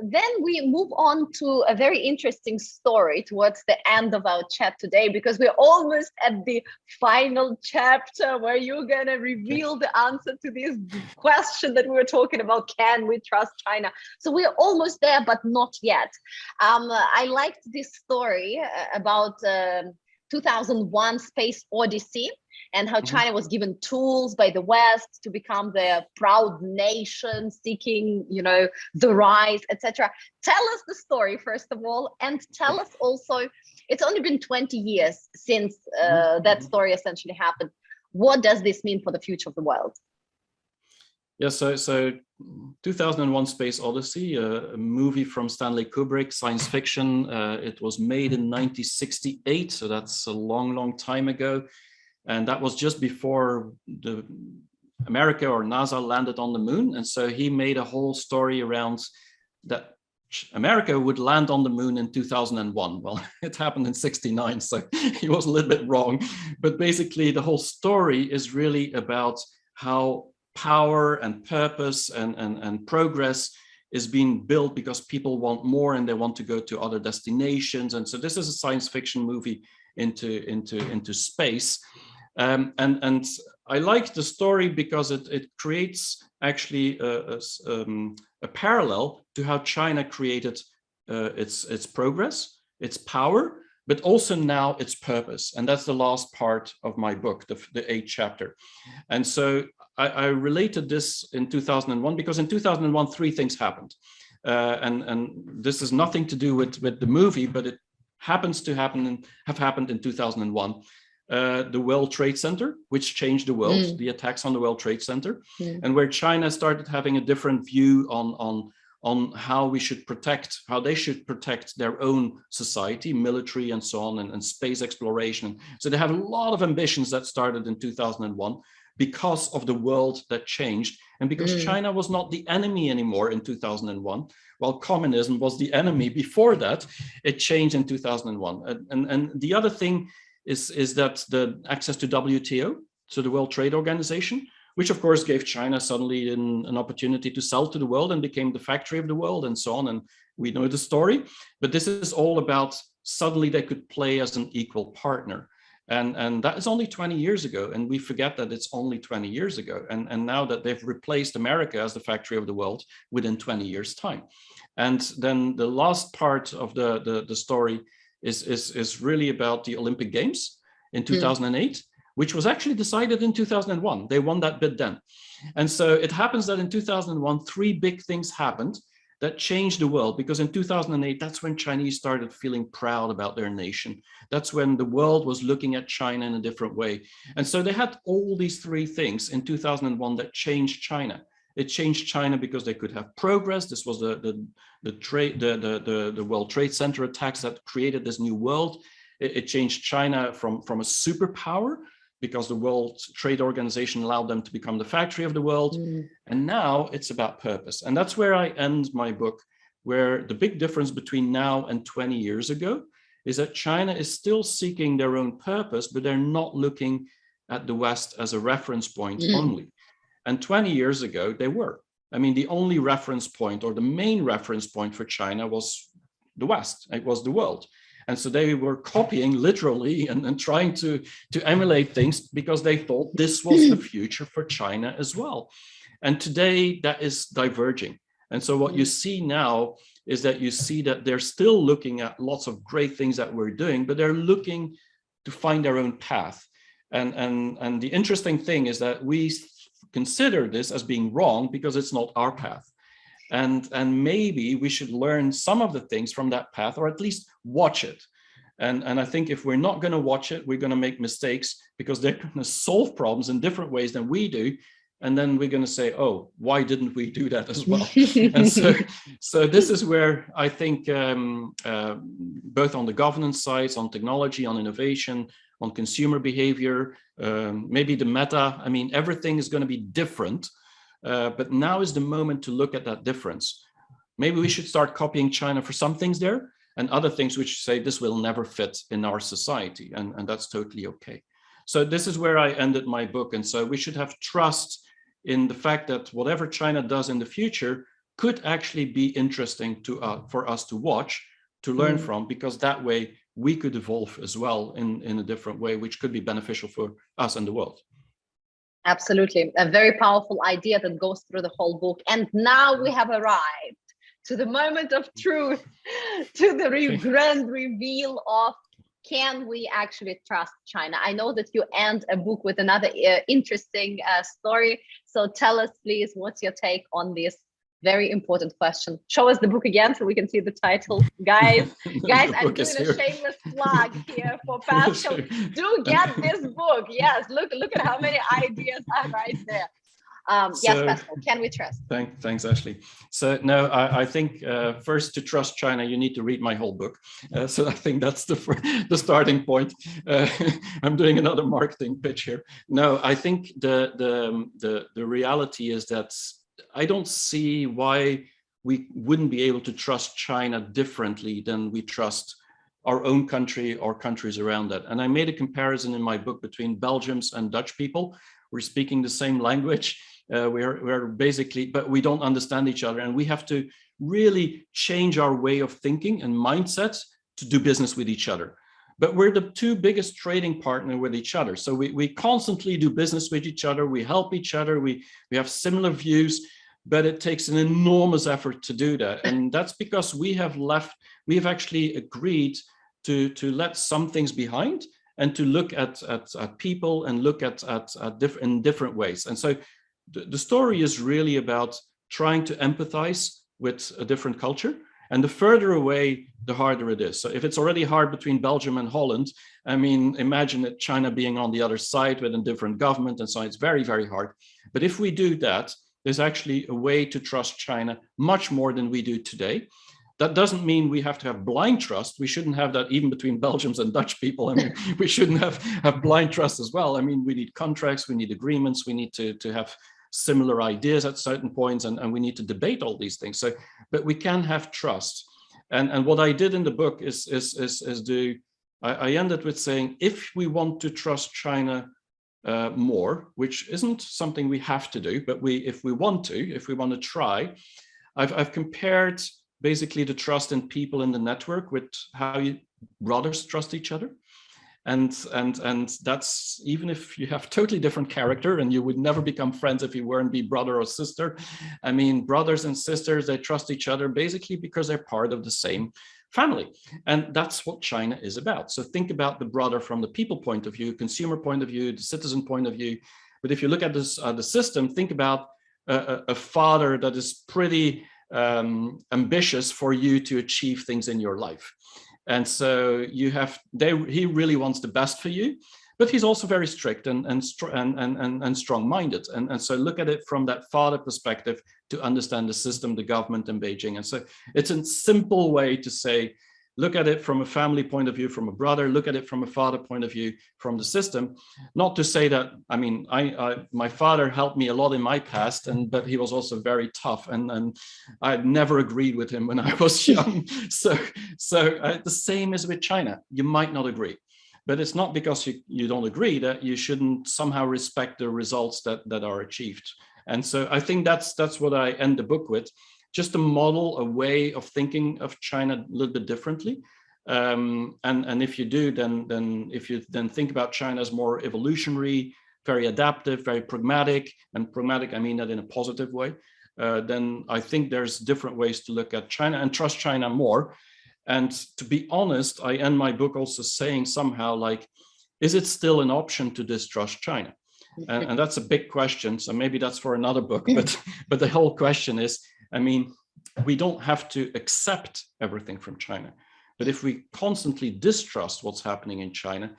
Then we move on to a very interesting story towards the end of our chat today, because we're almost at the final chapter where you're going to reveal the answer to this question that we were talking about. Can we trust China? So we're almost there, but not yet. I liked this story about 2001 Space Odyssey, and how China was given tools by the West to become the proud nation seeking, the rise, etc. Tell us the story, first of all, and tell us also, it's only been 20 years since that story essentially happened. What does this mean for the future of the world? Yeah, so 2001 Space Odyssey, a movie from Stanley Kubrick, science fiction. It was made in 1968, so that's a long, long time ago. And that was just before America or NASA landed on the moon. And so he made a whole story around that America would land on the moon in 2001. Well, it happened in 69, so he was a little bit wrong. But basically, the whole story is really about how power and purpose and progress is being built because people want more and they want to go to other destinations. And so this is a science fiction movie into space. And I like the story because it creates actually a parallel to how China created its progress, its power, but also now its purpose. And that's the last part of my book, the 8th chapter. And so I related this in 2001 because in 2001, 3 things happened. And this has nothing to do with the movie, but it happens to have happened in 2001. The World Trade Center, which changed the world, the attacks on the World Trade Center, and where China started having a different view on on how they should protect their own society, military and so on, and space exploration. So they have a lot of ambitions that started in 2001 because of the world that changed, and because China was not the enemy anymore in 2001, while communism was the enemy before that. It changed in 2001. And the other thing is that the access to WTO, so the World Trade Organization, which of course gave China suddenly an opportunity to sell to the world and became the factory of the world and so on. And we know the story, but this is all about suddenly they could play as an equal partner. And that is only 20 years ago. And we forget that it's only 20 years ago. And now that they've replaced America as the factory of the world within 20 years time. And then the last part of the story is really about the Olympic Games in 2008, which was actually decided in 2001. They won that bid then. And so it happens that in 2001, 3 big things happened that changed the world, because in 2008, that's when Chinese started feeling proud about their nation. That's when the world was looking at China in a different way. And so they had all these 3 things in 2001 that changed China. It changed China because they could have progress. This was the World Trade Center attacks that created this new world. It changed China from a superpower, because the World Trade Organization allowed them to become the factory of the world. And now it's about purpose. And that's where I end my book, where the big difference between now and 20 years ago is that China is still seeking their own purpose, but they're not looking at the West as a reference point only. And 20 years ago, they were. I mean, the only reference point, or the main reference point for China, was the West. It was the world. And so they were copying literally and trying to emulate things because they thought this was the future for China as well. And today that is diverging. And so what you see now is that you see that they're still looking at lots of great things that we're doing, but they're looking to find their own path. And the interesting thing is that we consider this as being wrong because it's not our path. And maybe we should learn some of the things from that path, or at least watch it. And I think if we're not going to watch it, we're going to make mistakes, because they're going to solve problems in different ways than we do. And then we're going to say, oh, why didn't we do that as well? And so this is where I think both on the governance side, on technology, on innovation, on consumer behavior, maybe the meta, I mean, everything is going to be different. But now is the moment to look at that difference. Maybe we should start copying China for some things there, and other things which say this will never fit in our society, and that's totally okay. So this is where I ended my book. And so we should have trust in the fact that whatever China does in the future could actually be interesting for us to watch, to learn from, because that way we could evolve as well in a different way, which could be beneficial for us and the world. Absolutely. A very powerful idea that goes through the whole book. And now we have arrived to the moment of truth, to the grand reveal of, can we actually trust China? I know that you end a book with another interesting story. So tell us, please, what's your take on this very important question? Show us the book again so we can see the title. Guys, I'm doing a shameless plug here for Pascal. Do get this book. Yes, look at how many ideas are right there. Yes, Pascal, can we trust? Thanks, Ashley. So no, I think first, to trust China, you need to read my whole book. So I think that's the starting point. I'm doing another marketing pitch here. No, I think the reality is that I don't see why we wouldn't be able to trust China differently than we trust our own country or countries around that. And I made a comparison in my book between Belgians and Dutch people. We're speaking the same language. We're basically, but we don't understand each other. And we have to really change our way of thinking and mindsets to do business with each other. But we're the 2 biggest trading partners with each other. So we constantly do business with each other. We help each other. We have similar views, but it takes an enormous effort to do that. And that's because we have actually agreed to let some things behind and to look at people and look at in different ways. And so the story is really about trying to empathize with a different culture. And the further away, the harder it is. So if it's already hard between Belgium and Holland, I mean, imagine it, China being on the other side with a different government and so on. It's very, very hard. But if we do that, there's actually a way to trust China much more than we do today. That doesn't mean we have to have blind trust. We shouldn't have that even between Belgians and Dutch people. I mean, we shouldn't have blind trust as well. I mean, we need contracts, we need agreements, we need to have similar ideas at certain points, and we need to debate all these things. So, but we can have trust. And what I did in the book is I ended with saying, if we want to trust China more, which isn't something we have to do, but if we want to try, I've compared basically the trust in people in the network with how brothers trust each other. And that's, even if you have totally different character and you would never become friends if you weren't be brother or sister. I mean, brothers and sisters, they trust each other basically because they're part of the same family. And that's what China is about. So think about the brother from the people point of view, consumer point of view, the citizen point of view. But if you look at this, the system, think about a father that is pretty ambitious for you to achieve things in your life. And so he really wants the best for you, but he's also very strict and strong-minded. And so look at it from that father perspective to understand the system, the government in Beijing. And so it's a simple way to say, look at it from a family point of view, from a brother, look at it from a father point of view, from the system. Not to say that, I mean, my father helped me a lot in my past, but he was also very tough, and I never agreed with him when I was young. So the same is with China. You might not agree, but it's not because you don't agree that you shouldn't somehow respect the results that are achieved. And so I think that's what I end the book with. Just to model a way of thinking of China a little bit differently. And if you do, then if you then think about China as more evolutionary, very adaptive, very pragmatic, and pragmatic, I mean that in a positive way, then I think there's different ways to look at China and trust China more. And to be honest, I end my book also saying somehow like, is it still an option to distrust China? And that's a big question. So maybe that's for another book, but the whole question is, I mean, we don't have to accept everything from China, but if we constantly distrust what's happening in China,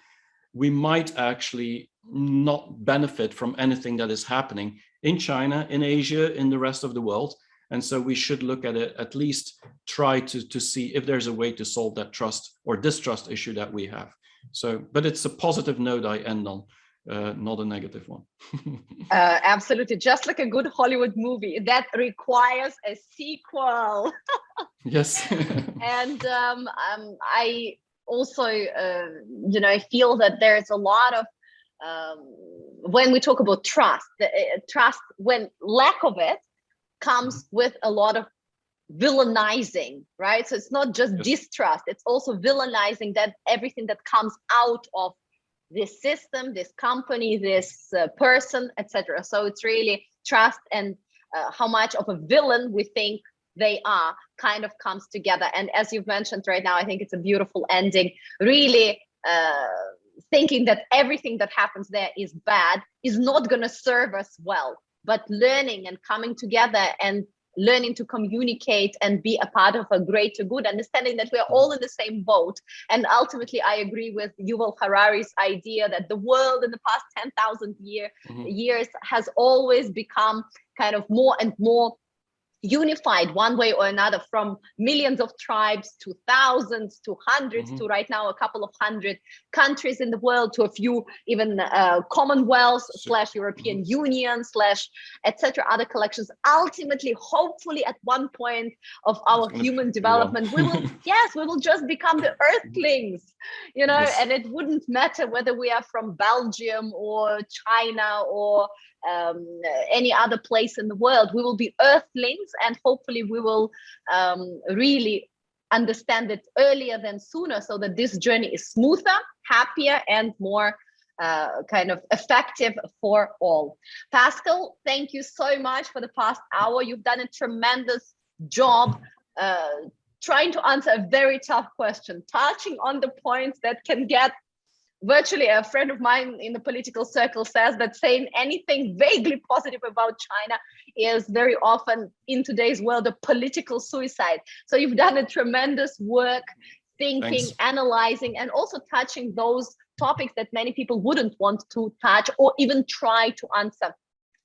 we might actually not benefit from anything that is happening in China, in Asia, in the rest of the world. And so we should look at it, at least try to see if there's a way to solve that trust or distrust issue that we have. So, but it's a positive note I end on. Not a negative one. Absolutely, just like a good Hollywood movie that requires a sequel. Yes. And I also, I feel that there's a lot of when we talk about trust, trust, when lack of it comes with a lot of villainizing, right? So it's not just distrust; it's also villainizing that everything that comes out of this system, this company, this person, etc. So it's really trust and how much of a villain we think they are kind of comes together. And as you've mentioned right now, I think it's a beautiful ending. Really thinking that everything that happens there is bad is not going to serve us well, but learning and coming together and learning to communicate and be a part of a greater good, understanding that we're all in the same boat. And ultimately, I agree with Yuval Harari's idea that the world in the past 10,000 years has always become kind of more and more unified one way or another, from millions of tribes to thousands to hundreds to right now a couple of hundred countries in the world, to a few even commonwealths / European Union / etc. other collections. Ultimately, hopefully at one point of our human development, we will we will just become the earthlings, and it wouldn't matter whether we are from Belgium or China or any other place in the world. We will be earthlings, and hopefully we will really understand it earlier than sooner, so that this journey is smoother, happier, and more kind of effective for all. Pascal, thank you so much for the past hour. You've done a tremendous job trying to answer a very tough question, touching on the points that can get virtually, a friend of mine in the political circle says that saying anything vaguely positive about China is very often in today's world a political suicide. So you've done a tremendous work thinking, analyzing, and also touching those topics that many people wouldn't want to touch or even try to answer.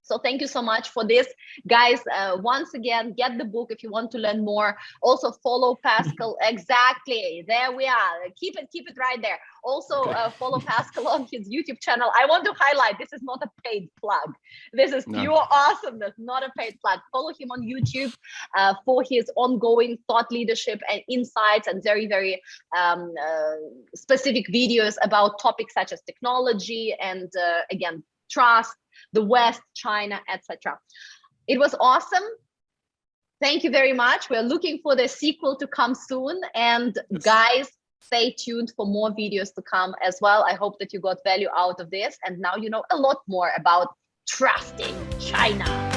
So thank you so much for this, guys. Once again, get the book if you want to learn more. Also follow Pascal. Exactly, there we are. Keep it right there. Also follow Pascal on his YouTube channel. I want to highlight, this is not a paid plug. This is pure awesomeness, not a paid plug. Follow him on YouTube for his ongoing thought leadership and insights, and very, very specific videos about topics such as technology and again, trust, the West, China, etc. It was awesome. Thank you very much. We're looking for the sequel to come soon. And guys, stay tuned for more videos to come as well. I hope that you got value out of this. And now you know a lot more about trusting China.